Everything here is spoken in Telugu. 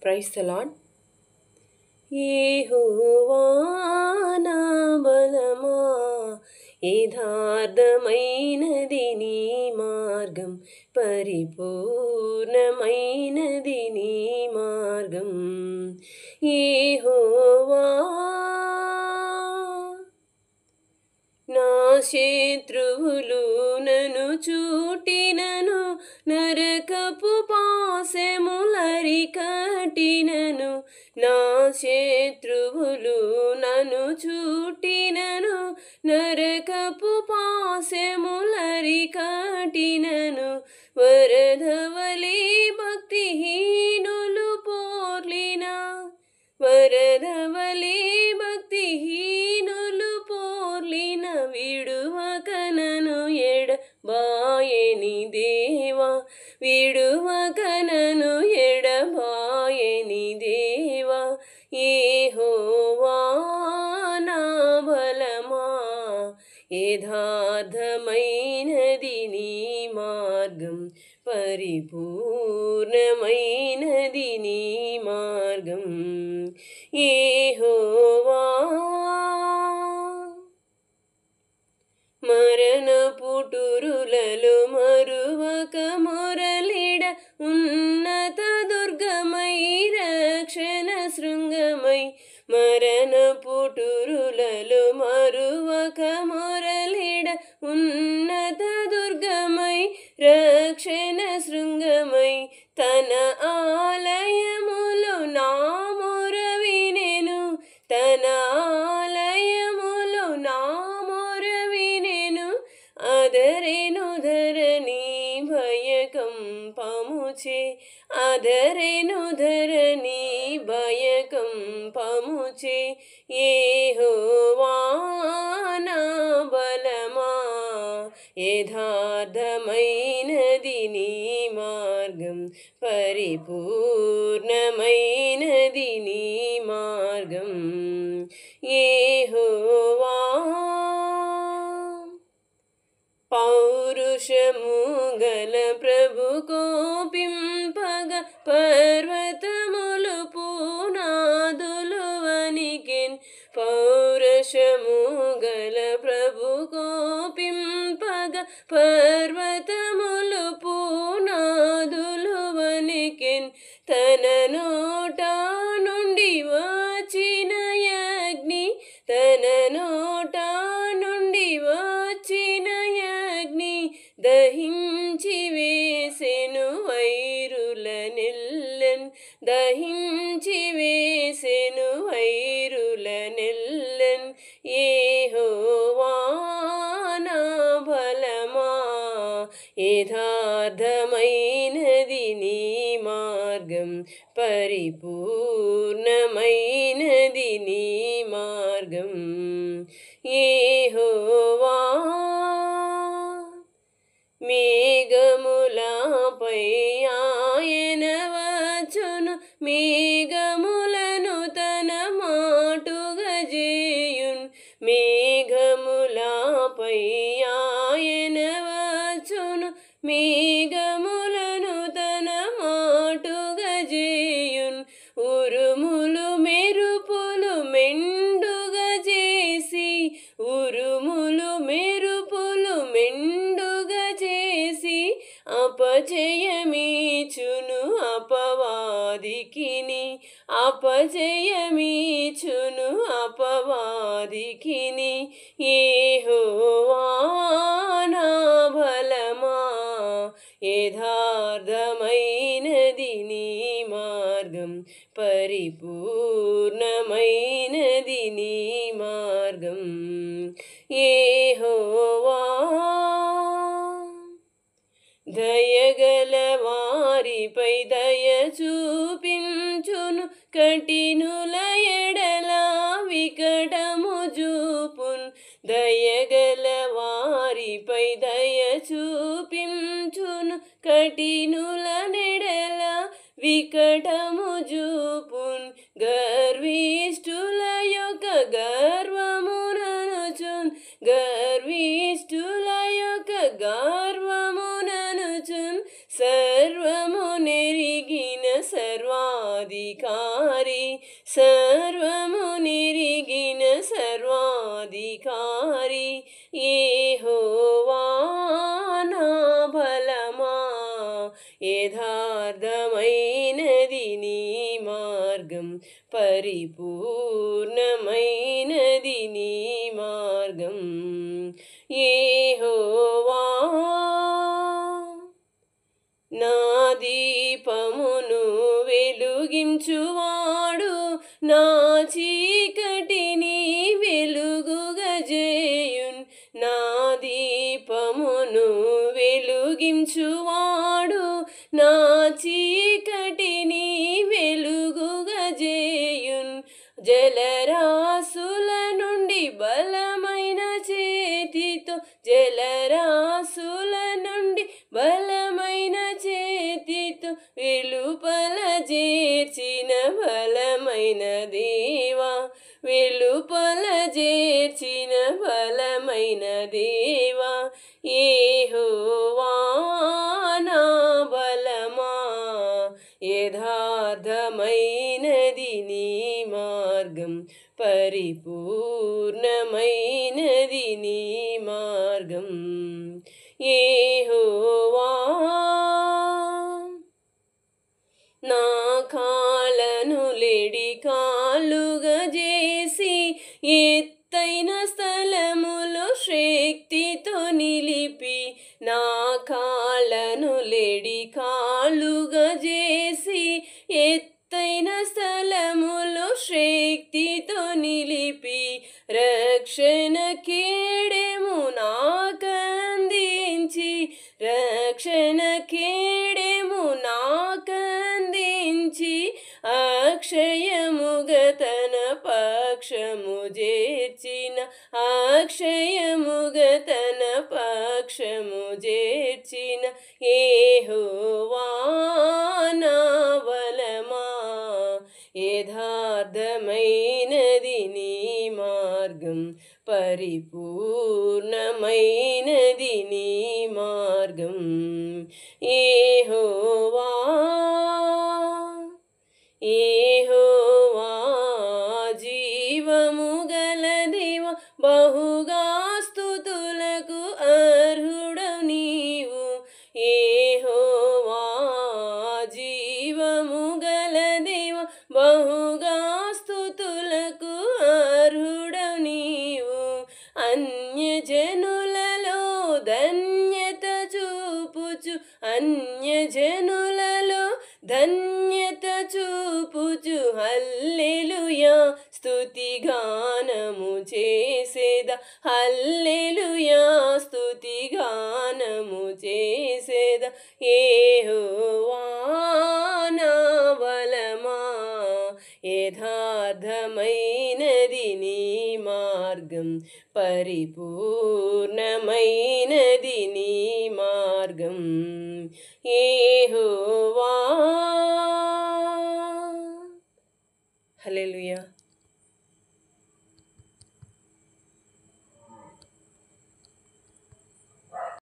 Praise the lord. యెహోవా నా బలమా, యథార్థమైనది నీ మార్గం, పరిపూర్ణమైనది నీ మార్గం. యెహోవా నా శత్రువులు నన్ను చూటినను, నరకపు పాశములరికట్టినను. నా శత్రువులు నన్ను చూటినను, నరకపు పాశములరికట్టినను. వరదవలే భక్తిహీనులు పోర్లిన, వరదవలే భక్తిహీనులు పోర్లిన, విడువక నన్ను ఎడబాయని దేవా, విడువక నన్ను ఎడబాయని దేవా. యెహోవా నా బలమా, యథార్థమైనది నీ మార్గం, పరిపూర్ణమైనది నీ మార్గం. యెహోవా మరణ పుటురులలో మరువక మొరలిడ, ఉన్నత దుర్గమై రక్షణ శృంగమై. మరణ పుటురులలో మరువక మొరలిడ, ఉన్నత దుర్గమై రక్షణ శృంగమై. తన ఆలయములో నా మొర వినెను, తన ఆలయములో నా మొర వినెను. అదరెను ధరణి భయకంపముచే, అదరెను ధరణి భయకంపముచే. యెహోవా నా బలమా, యథార్థమైనది నీ మార్గం, పరిపూర్ణమైనది నీ మార్గం. యెహోవా పౌరుషము గల ప్రభు కోపింపగ, పర్వతములు పునాదులు వణికెన్. పౌరుషము గల ప్రభు కోపింపగ, పర్వతములు పునాదులు వణికెన్. తన నోట నుండి వచ్చిన అగ్ని, తన నోట నుండి వచ్చిన అగ్ని, దహించి వేసెను వైరుల నెల్లెన్, దహించి వేసెను వైరుల నెల్లెన్. యెహోవా నా బలమా, యథార్థమైనది నీ మార్గం, పరిపూర్ణమైనది నీ మార్గం. యెహోవా మేఘములపై ఆయన వచ్చును, మేఘములను తన మాటుగా చేయున్. మేఘములపై ఆయన వచ్చును, మేఘములను తన మాటుగా చేయున్. ఉరుములు మెరుపులు మెండుగా చేసి, ఉరుములు మెరుపులు మెండుగా చేసి, అపజయమీచును అపవాదికిని, అపజయమీచును అపవాదికిని. యెహోవా నా బలమా, యథార్థమైనది నీ మార్గం, పరిపూర్ణమైనది నీ మార్గం. యెహోవా దయగల వారిపై దయ చూపించును, కఠినుల ఎడల వికటము చూపున్. దయగల వారిపై దయ చూపించును, కఠినుల నెడల వికటము చూపున్. గర్విష్ఠుల యొక్క గర్వముననుచున్, గర్విష్ఠుల యొక్క గర్వముననుచున్. సర్వము నెరిగిన సర్వా సర్వాధికారి సర్వము నిరిగిన సర్వాధికారి యెహోవా నా బలమా యథార్థమైనది నీ మార్గం పరిపూర్ణమైనది నీ మార్గం యెహోవా నా దీపమును వెలుగించువాడు నా చీకటిని వెలుగుగజేయున్ నా దీపమును వెలుగించువాడు నా చీకటిని వెలుగుగజేయున్ జలరాసుల నుండి బలమైన చేతితో జలరాసుల నుండి బలమైన చేతితో వెలుపల చేర్చిన బలమైన దేవా వెలుపల చేర్చిన బలమైన దేవా యెహోవా నా బలమా యథార్థమైనది నీ మార్గం పరిపూర్ణమైనది నీ మార్గం యెహోవా నా కాళ్ళను లేడి కాళ్ళుగా చేసి ఎత్తైన స్థలములో శక్తితో నిలిపి నా కాళ్ళను లేడి కాళ్ళుగా చేసి ఎత్తైన స్థలములో శక్తితో నిలిపి రక్షణ కేడెము నాకందించి రక్షణ కేడెము నాకందించి అక్షయముగా తన పక్షము చేర్చిన అక్షయముగా తన పక్షము చేర్చిన యెహోవా నా బలమా యథార్థమైనది నీ మార్గం పరిపూర్ణమైనది నీ మార్గం యెహోవా యెహోవా జీవము గల దేవ బహుగా స్తుతులకు అర్హుడవు నీవు యెహోవా జీవము గల దేవ బహుగా స్తుతులకు అర్హుడవు నీవు అన్యజనులలో ధన్యత చూపుచు అన్యజనులలో ధన్యత చూపుచు హల్లెలూయా స్తుతి గానము చేసేద హల్లెలూయా స్తుతి గానము చేసేద యెహోవా నా బలమా యథార్థమైనది నీ మార్గం పరిపూర్ణమైనది నీ మార్గం యెహోవా హల్లెలూయా.